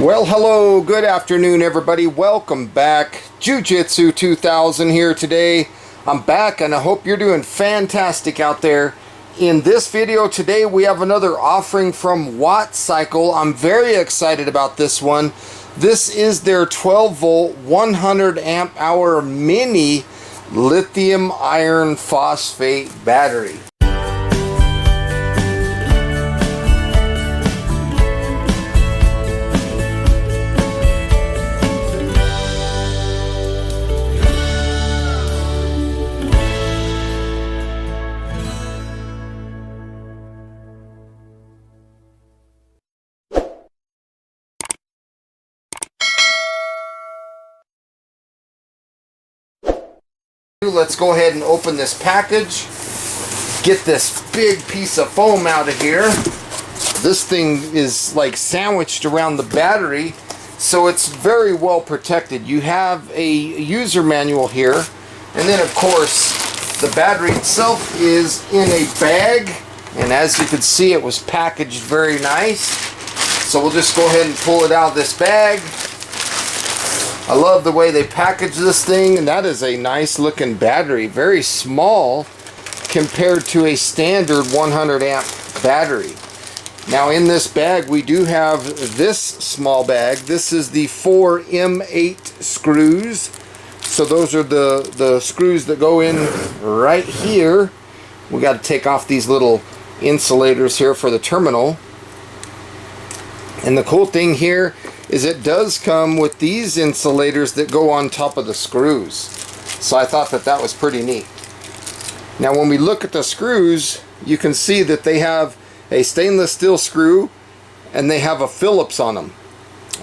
Well, hello, good afternoon everybody. Welcome back. Jiu-Jitsu 2000 here today. I'm back and I hope you're doing fantastic out there. In this video today we have another offering from WattCycle. I'm very excited about this one. This is their 12 volt 100 amp hour mini lithium iron phosphate battery. Let's go ahead and open this package, get this big piece of foam out of here. This thing is like sandwiched around the battery, so it's very well protected. You have a user manual here, and then of course the battery itself is in a bag, and as you can see it was packaged very nice. So we'll just go ahead and pull it out of this bag. I love the way they package this thing, and that is a nice looking battery. Very small compared to a standard 100 amp battery. Now in this bag we do have this small bag. This is the 4 M8 screws. So those are the screws that go in right here. We got to take off these little insulators here for the terminal. And the cool thing here is it does come with these insulators that go on top of the screws. So I thought that was pretty neat. Now when we look at the screws, you can see that they have a stainless steel screw and they have a Phillips on them.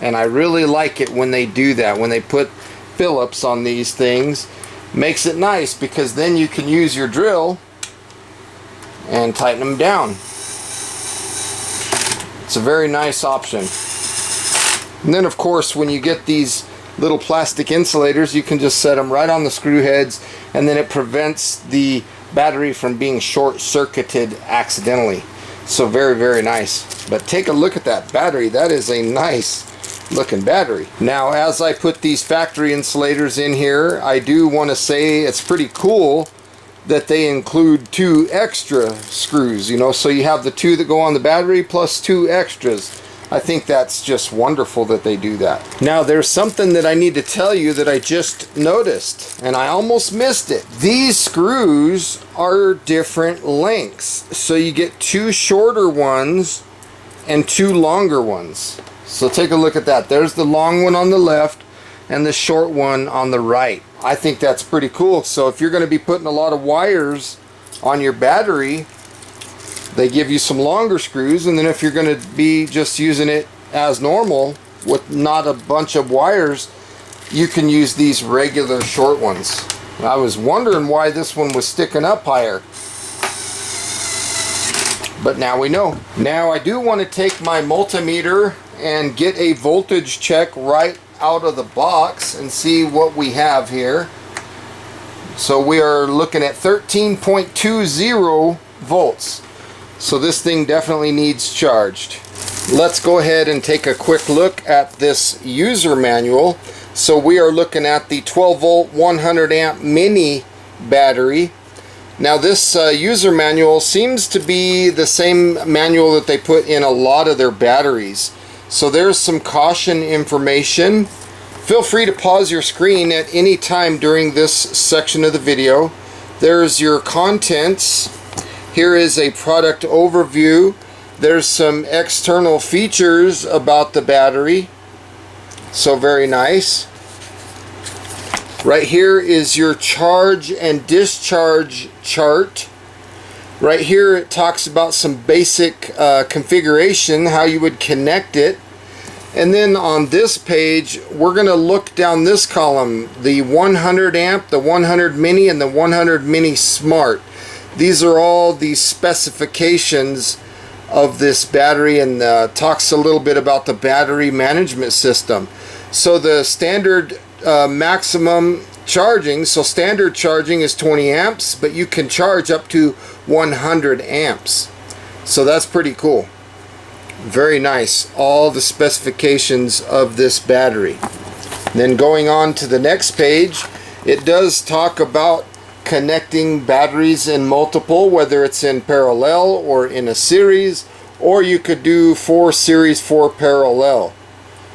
And I really like it when they do that, when they put Phillips on these things. Makes it nice because then you can use your drill and tighten them down. It's a very nice option. And then of course when you get these little plastic insulators, you can just set them right on the screw heads, and then it prevents the battery from being short-circuited accidentally. So very, very nice. But take a look at that battery. That is a nice looking battery. Now as I put these factory insulators in here, I do want to say it's pretty cool that they include 2 extra screws, you know, so you have the 2 that go on the battery plus 2 extras. I think that's just wonderful that they do that. Now there's something that I need to tell you that I just noticed, and I almost missed it. These screws are different lengths. So you get 2 shorter ones and 2 longer ones. So take a look at that. There's the long one on the left and the short one on the right. I think that's pretty cool. So if you're going to be putting a lot of wires on your battery, they give you some longer screws, and then if you're going to be just using it as normal with not a bunch of wires, you can use these regular short ones. I was wondering why this one was sticking up higher, but now we know. Now I do want to take my multimeter and get a voltage check right out of the box and see what we have here. So we are looking at 13.20 volts. So this thing definitely needs charged. Let's go ahead and take a quick look at this user manual. So we are looking at the 12 volt 100 amp mini battery. Now this user manual seems to be the same manual that they put in a lot of their batteries. So there's some caution information. Feel free to pause your screen at any time during this section of the video. There's your contents. Here is a product overview. There's some external features about the battery. So very nice. Right here is your charge and discharge chart. Right here it talks about some basic configuration, how you would connect it. And then on this page, we're going to look down this column, the 100 amp, the 100 mini, and the 100 mini smart. These are all the specifications of this battery, and talks a little bit about the battery management system. So the standard maximum charging, so standard charging is 20 amps, but you can charge up to 100 amps. So that's pretty cool. Very nice. All the specifications of this battery. Then going on to the next page, it does talk about connecting batteries in multiple, whether it's in parallel or in a series, or you could do 4 series, 4 parallel.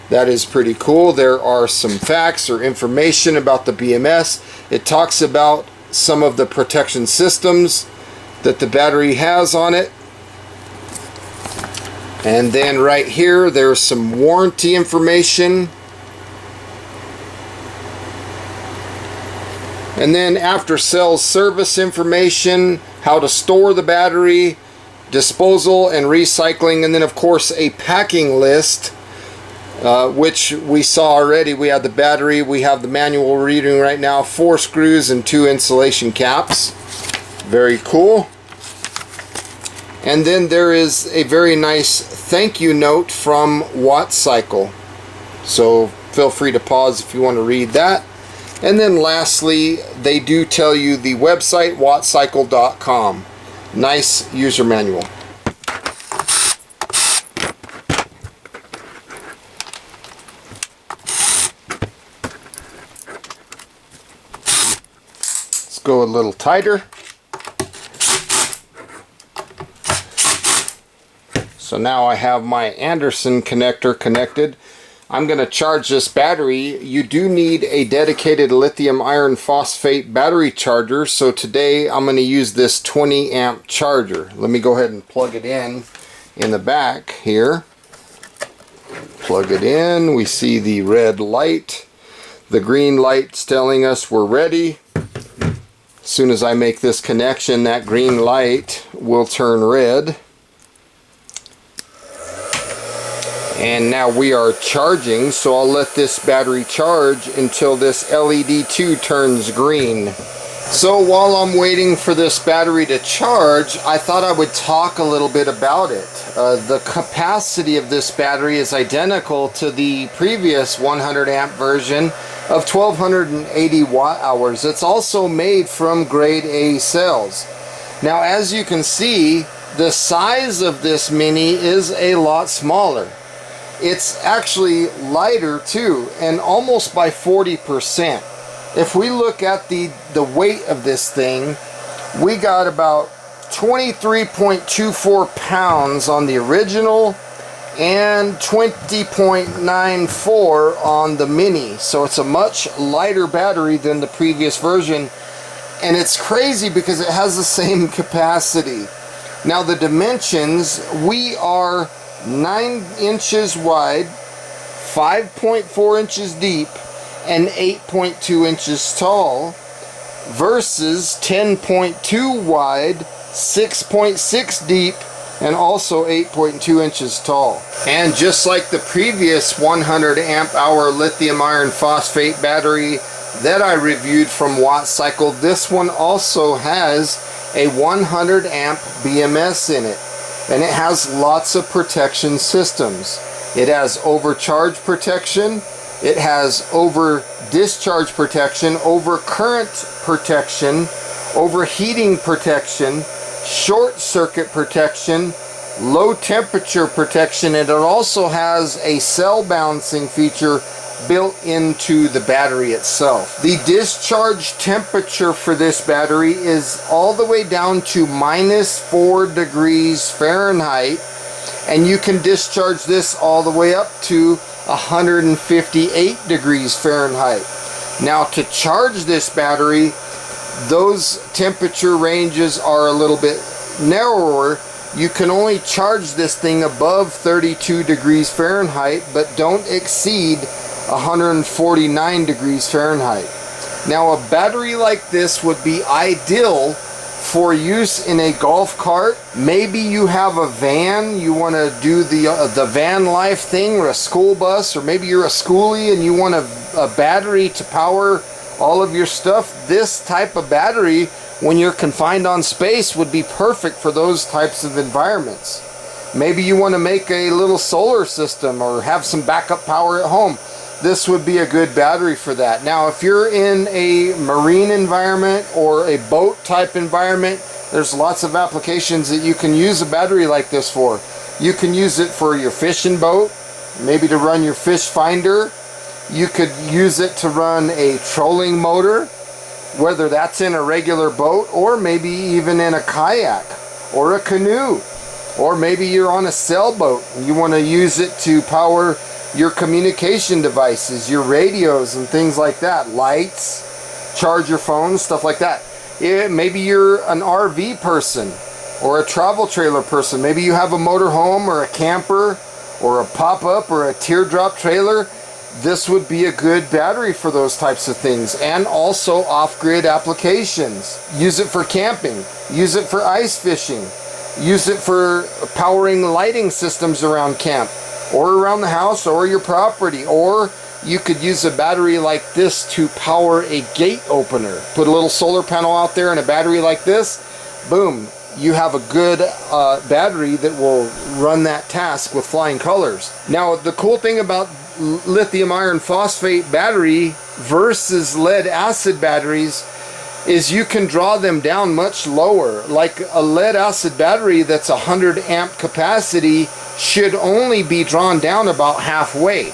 That is pretty cool. There are some facts or information about the BMS. It talks about some of the protection systems that the battery has on it. And then right here, there's some warranty information. And then after sales service information, how to store the battery, disposal and recycling, and then of course a packing list, which we saw already. We have the battery, we have the manual reading right now, 4 screws and 2 insulation caps. Very cool. And then there is a very nice thank you note from WattCycle. So feel free to pause if you want to read that. And then lastly, they do tell you the website, WattCycle.com. Nice user manual. Let's go a little tighter. So now I have my Anderson connector connected. I'm going to charge this battery. You do need a dedicated lithium iron phosphate battery charger. So today I'm going to use this 20 amp charger. Let me go ahead and plug it in the back here. Plug it in. We see the red light. The green light's telling us we're ready. As soon as I make this connection, that green light will turn red. And now we are charging, so I'll let this battery charge until this LED 2 turns green. So while I'm waiting for this battery to charge, I thought I would talk a little bit about it. The capacity of this battery is identical to the previous 100 amp version of 1280 watt hours. It's also made from grade A cells. Now as you can see, the size of this Mini is a lot smaller. It's actually lighter too, and almost by 40%. If we look at the weight of this thing, we got about 23.24 pounds on the original and 20.94 on the Mini. So it's a much lighter battery than the previous version, and it's crazy because it has the same capacity. Now the dimensions, we are 9 inches wide, 5.4 inches deep, and 8.2 inches tall, versus 10.2 wide, 6.6 deep, and also 8.2 inches tall. And just like the previous 100 amp hour lithium iron phosphate battery that I reviewed from WattCycle, this one also has a 100 amp BMS in it. And it has lots of protection systems. It has overcharge protection, it has over discharge protection, over current protection, overheating protection, short circuit protection, low temperature protection, and it also has a cell balancing feature built into the battery itself. The discharge temperature for this battery is all the way down to -4 degrees Fahrenheit, and you can discharge this all the way up to 158 degrees Fahrenheit. Now to charge this battery, those temperature ranges are a little bit narrower. You can only charge this thing above 32 degrees Fahrenheit, but don't exceed 149 degrees Fahrenheit. Now a battery like this would be ideal for use in a golf cart. Maybe you have a van, you want to do the van life thing, or a school bus, or maybe you're a schoolie and you want a battery to power all of your stuff. This type of battery, when you're confined on space, would be perfect for those types of environments. Maybe you want to make a little solar system or have some backup power at home. This would be a good battery for that. Now if you're in a marine environment or a boat type environment, there's lots of applications that you can use a battery like this for. You can use it for your fishing boat, maybe to run your fish finder. You could use it to run a trolling motor, whether that's in a regular boat or maybe even in a kayak or a canoe, or maybe you're on a sailboat and you want to use it to power your communication devices, your radios and things like that, lights, charge your phone, stuff like that. Maybe you're an RV person or a travel trailer person. Maybe you have a motorhome or a camper or a pop-up or a teardrop trailer. This would be a good battery for those types of things, and also off-grid applications. Use it for camping, use it for ice fishing, use it for powering lighting systems around camp or around the house or your property. Or you could use a battery like this to power a gate opener. Put a little solar panel out there and a battery like this, boom, you have a good battery that will run that task with flying colors. Now, the cool thing about lithium iron phosphate battery versus lead acid batteries is you can draw them down much lower. Like a lead acid battery that's 100 amp capacity should only be drawn down about halfway.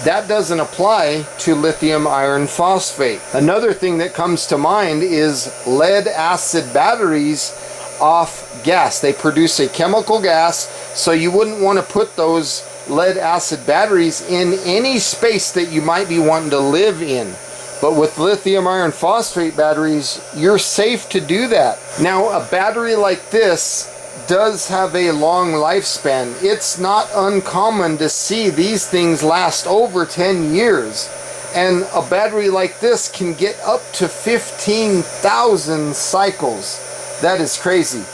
That doesn't apply to lithium iron phosphate. Another thing that comes to mind is lead acid batteries off gas. They produce a chemical gas, so you wouldn't want to put those lead acid batteries in any space that you might be wanting to live in. But with lithium iron phosphate batteries, you're safe to do that. Now, a battery like this does have a long lifespan. It's not uncommon to see these things last over 10 years. And a battery like this can get up to 15,000 cycles. That is crazy.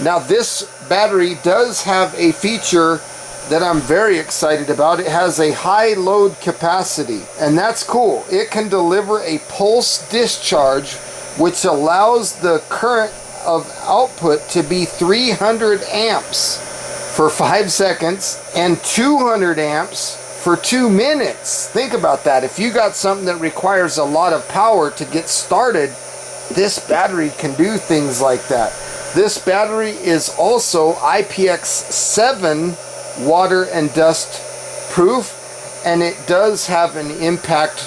Now, this battery does have a feature that I'm very excited about. It has a high load capacity, and that's cool. It can deliver a pulse discharge, which allows the current of output to be 300 amps for 5 seconds and 200 amps for 2 minutes. Think about that. If you got something that requires a lot of power to get started, this battery can do things like that. This battery is also IPX7 water and dust proof, and it does have an impact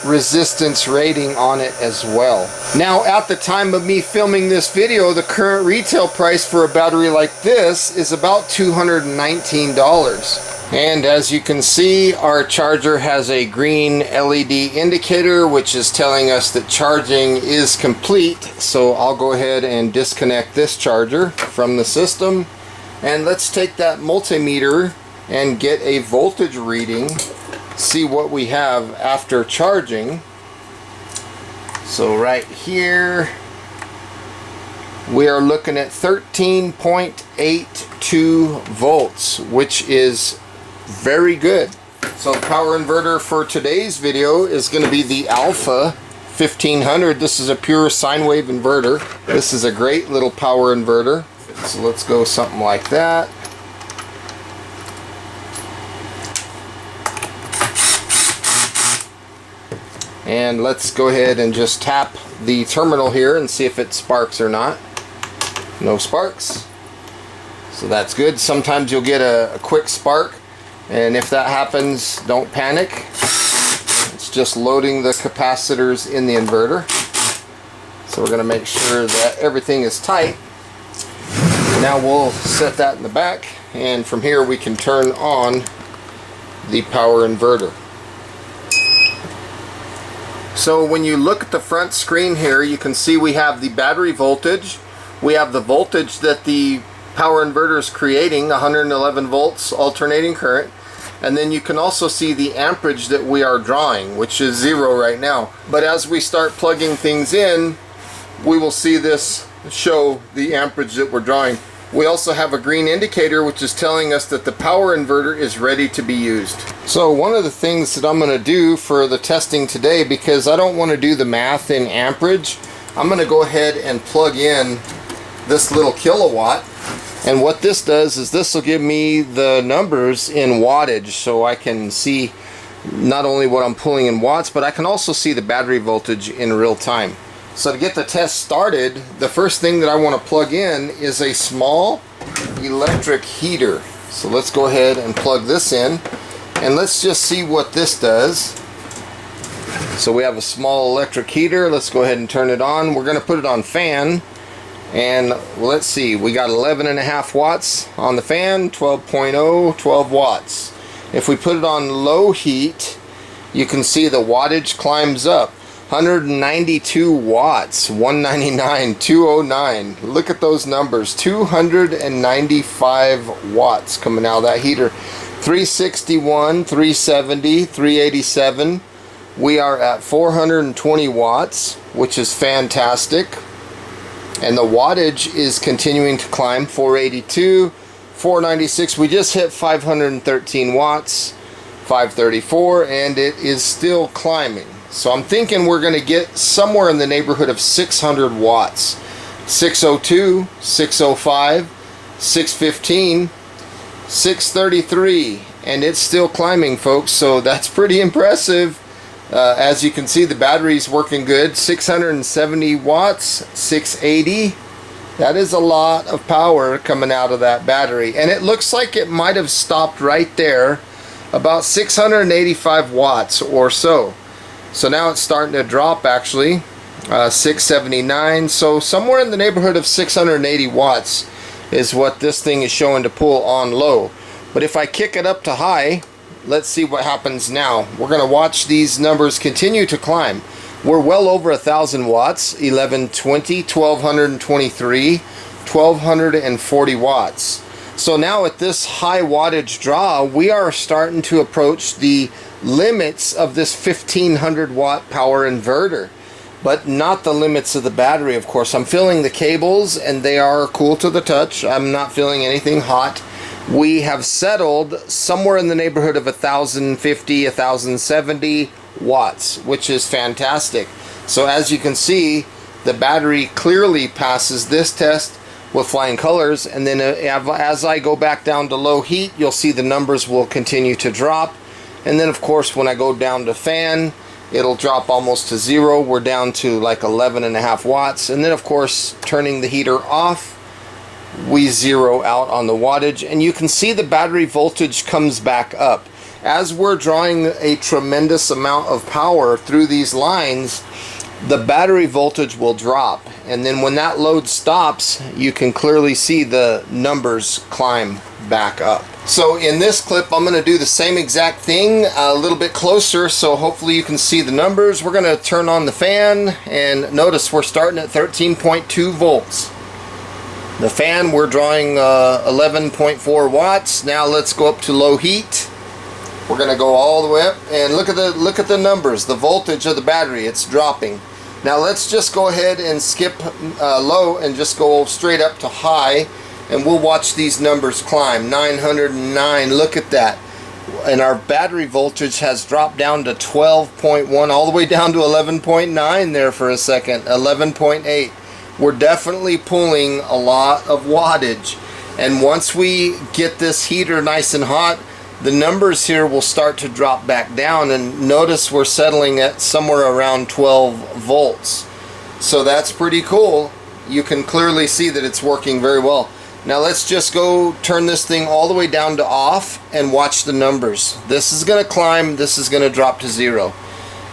resistance rating on it as well. Now, at the time of me filming this video, the current retail price for a battery like this is about $219. And as you can see, our charger has a green LED indicator, which is telling us that charging is complete. So I'll go ahead and disconnect this charger from the system. And let's take that multimeter and get a voltage reading, see what we have after charging. So right here, we are looking at 13.82 volts, which is very good. So the power inverter for today's video is going to be the Alpha 1500. This is a pure sine wave inverter. This is a great little power inverter. So let's go something like that. And let's go ahead and just tap the terminal here and see if it sparks or not. No sparks. So that's good. Sometimes you'll get a quick spark, and if that happens, don't panic. It's just loading the capacitors in the inverter. So we're going to make sure that everything is tight. Now we'll set that in the back, and from here we can turn on the power inverter. So when you look at the front screen here, you can see we have the battery voltage, we have the voltage that the power inverter is creating, 111 volts alternating current, and then you can also see the amperage that we are drawing, which is 0 right now. But as we start plugging things in, we will see this show the amperage that we're drawing. We also have a green indicator, which is telling us that the power inverter is ready to be used. So one of the things that I'm going to do for the testing today, because I don't want to do the math in amperage, I'm going to go ahead and plug in this little kilowatt. And what this does is this will give me the numbers in wattage, so I can see not only what I'm pulling in watts, but I can also see the battery voltage in real time. So to get the test started, the first thing that I want to plug in is a small electric heater. So let's go ahead and plug this in, and let's just see what this does. So we have a small electric heater. Let's go ahead and turn it on. We're going to put it on fan, and let's see, we got 11.5 watts on the fan, 12.0, 12 watts. If we put it on low heat, you can see the wattage climbs up. 192 watts, 199, 209. Look at those numbers. 295 watts coming out of that heater. 361, 370, 387. We are at 420 watts, which is fantastic. And the wattage is continuing to climb. 482, 496. We just hit 513 watts, 534, and it is still climbing. So I'm thinking we're going to get somewhere in the neighborhood of 600 watts. 602, 605, 615, 633, and it's still climbing, folks. So that's pretty impressive. As you can see, the battery's working good. 670 watts, 680. That is a lot of power coming out of that battery. And it looks like it might have stopped right there, about 685 watts or so. So now it's starting to drop, actually. 679. So somewhere in the neighborhood of 680 watts is what this thing is showing to pull on low. But if I kick it up to high, let's see what happens now. We're going to watch these numbers continue to climb. We're well over 1,000 watts, 1120, 1223, 1240 watts. So now at this high wattage draw, we are starting to approach the limits of this 1500 watt power inverter, but not the limits of the battery, of course. I'm feeling the cables, and they are cool to the touch. I'm not feeling anything hot. We have settled somewhere in the neighborhood of 1050, 1070 watts, which is fantastic. So as you can see, the battery clearly passes this test with flying colors, and then as I go back down to low heat, you'll see the numbers will continue to drop. And then of course when I go down to fan, it'll drop almost to zero. We're down to like 11.5 watts. And then of course, turning the heater off, we zero out on the wattage, and you can see the battery voltage comes back up. As we're drawing a tremendous amount of power through these lines, the battery voltage will drop, and then when that load stops, you can clearly see the numbers climb back up. So in this clip, I'm going to do the same exact thing a little bit closer, so hopefully you can see the numbers. We're going to turn on the fan, and notice we're starting at 13.2 volts. The fan, we're drawing 11.4 watts. Now let's go up to low heat. We're going to go all the way up, and look at the numbers, the voltage of the battery. It's dropping. Now let's just go ahead and skip low and just go straight up to high, and we'll watch these numbers climb. 909, look at that. And our battery voltage has dropped down to 12.1, all the way down to 11.9 there for a second, 11.8. We're definitely pulling a lot of wattage, and once we get this heater nice and hot, the numbers here will start to drop back down, and notice we're settling at somewhere around 12 volts. So that's pretty cool. You can clearly see that it's working very well. Now let's just go turn this thing all the way down to off and watch the numbers. This is going to climb, this is going to drop to zero.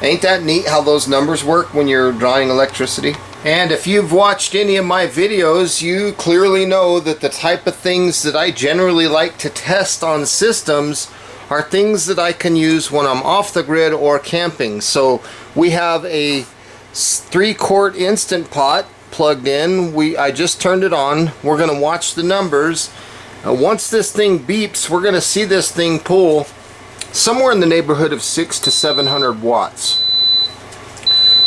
Ain't that neat how those numbers work when you're drawing electricity? And if you've watched any of my videos, you clearly know that the type of things that I generally like to test on systems are things that I can use when I'm off the grid or camping. So we have a 3-quart Instant Pot plugged in. I just turned it on. We're going to watch the numbers. Once this thing beeps, we're going to see this thing pull somewhere in the neighborhood of 600 to 700 watts.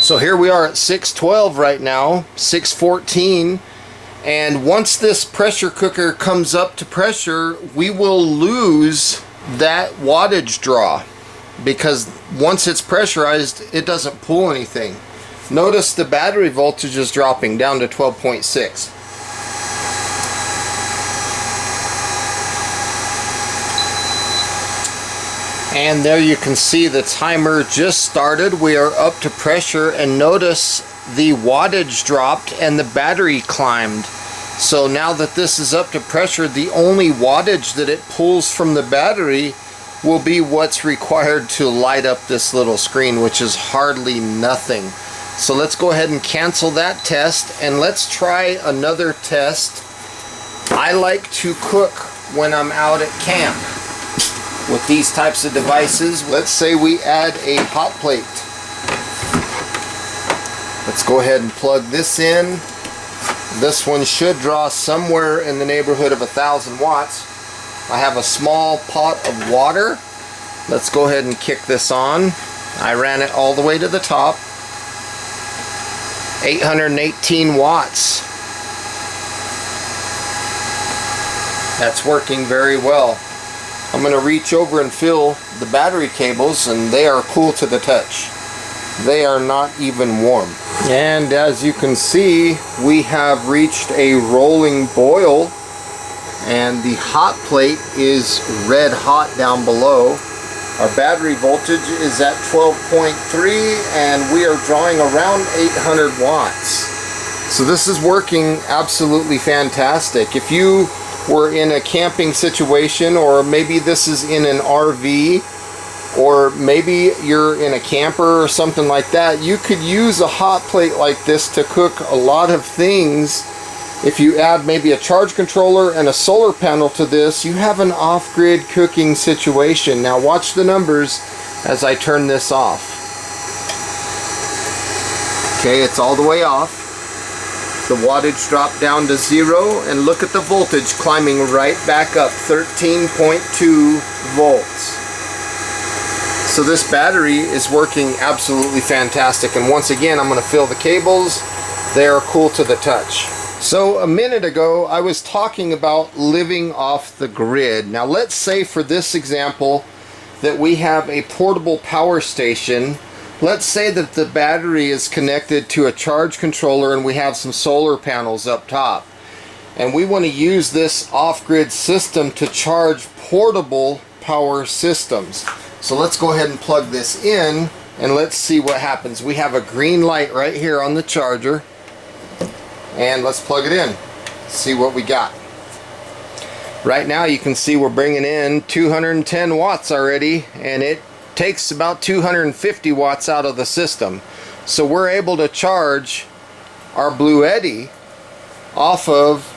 So here we are at 612 right now, 614, and once this pressure cooker comes up to pressure, we will lose that wattage draw, because once it's pressurized, it doesn't pull anything. Notice the battery voltage is dropping down to 12.6. And there you can see the timer just started. We are up to pressure, and notice the wattage dropped and the battery climbed. So now that this is up to pressure, the only wattage that it pulls from the battery will be what's required to light up this little screen, which is hardly nothing. So let's go ahead and cancel that test, and let's try another test. I like to cook when I'm out at camp with these types of devices. Let's say we add a hot plate. Let's go ahead and plug this in. This one should draw somewhere in the neighborhood of 1,000 watts. I have a small pot of water. Let's go ahead and kick this on. I ran it all the way to the top. 818 watts. That's working very well. I'm going to reach over and feel the battery cables, and they are cool to the touch. They are not even warm. And as you can see, we have reached a rolling boil, and the hot plate is red hot down below. Our battery voltage is at 12.3, and we are drawing around 800 watts. So this is working absolutely fantastic. If you were in a camping situation, or maybe this is in an RV, or maybe you're in a camper or something like that, you could use a hot plate like this to cook a lot of things. If you add maybe a charge controller and a solar panel to this, you have an off-grid cooking situation. Now watch the numbers as I turn this off. Okay, it's all the way off. The wattage dropped down to 0, and look at the voltage climbing right back up, 13.2 volts. So this battery is working absolutely fantastic. And once again, I'm going to feel the cables. They are cool to the touch. So a minute ago, I was talking about living off the grid. Now let's say for this example that we have a portable power station. Let's say that the battery is connected to a charge controller and we have some solar panels up top. And we want to use this off-grid system to charge portable power systems. So let's go ahead and plug this in, and let's see what happens. We have a green light right here on the charger, and let's plug it in, see what we got. Right now you can see we're bringing in 210 watts already, and it takes about 250 watts out of the system. So we're able to charge our Blue Eddy off of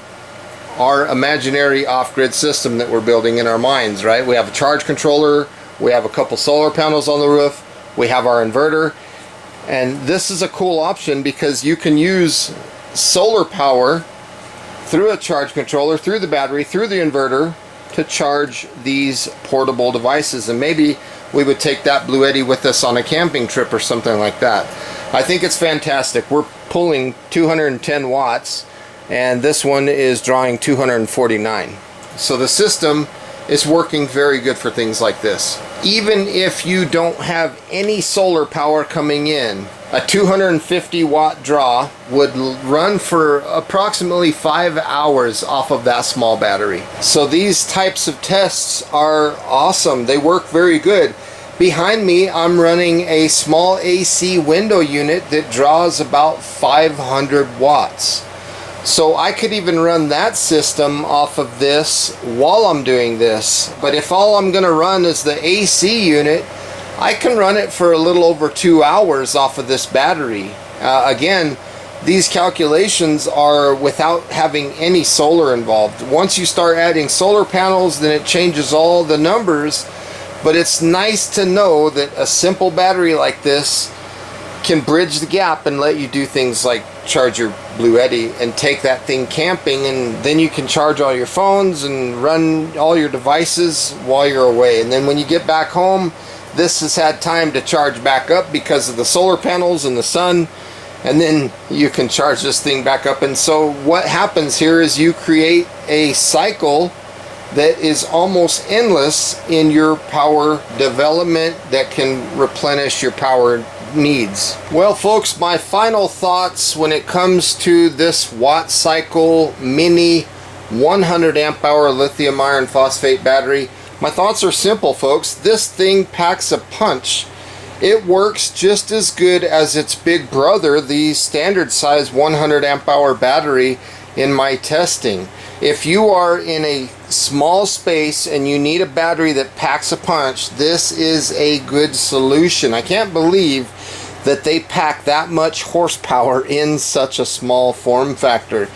our imaginary off-grid system that we're building in our minds, right? We have a charge controller, we have a couple solar panels on the roof, we have our inverter, and this is a cool option because you can use solar power through a charge controller, through the battery, through the inverter to charge these portable devices. And maybe we would take that Blue Eddy with us on a camping trip or something like that. I think it's fantastic. We're pulling 210 watts, and this one is drawing 249. So the system is working very good for things like this. Even if you don't have any solar power coming in, a 250 watt draw would run for approximately 5 hours off of that small battery. So these types of tests are awesome. They work very good. Behind me, I'm running a small AC window unit that draws about 500 watts. So I could even run that system off of this while I'm doing this. But if all I'm going to run is the AC unit, I can run it for a little over 2 hours off of this battery. Again, these calculations are without having any solar involved. Once you start adding solar panels, then it changes all the numbers. But it's nice to know that a simple battery like this can bridge the gap and let you do things like charge your Blue Eddy and take that thing camping, and then you can charge all your phones and run all your devices while you're away. And then when you get back home, this has had time to charge back up because of the solar panels and the sun, and then you can charge this thing back up. And so what happens here is you create a cycle that is almost endless in your power development that can replenish your power needs. Well folks, my final thoughts when it comes to this WattCycle mini 100 amp hour lithium iron phosphate battery, my thoughts are simple folks. This thing packs a punch. It works just as good as its big brother, the standard size 100 amp hour battery, in my testing. If you are in a small space and you need a battery that packs a punch, this is a good solution. I can't believe that they pack that much horsepower in such a small form factor.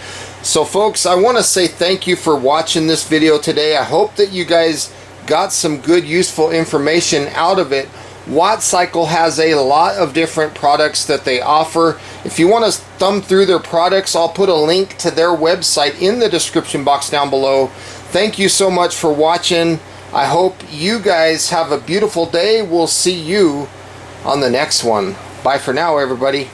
So folks, I want to say thank you for watching this video today. I hope that you guys got some good useful information out of it. WattCycle has a lot of different products that they offer. If you want to thumb through their products, I'll put a link to their website in the description box down below. Thank you so much for watching. I hope you guys have a beautiful day. We'll see you on the next one. Bye for now, everybody.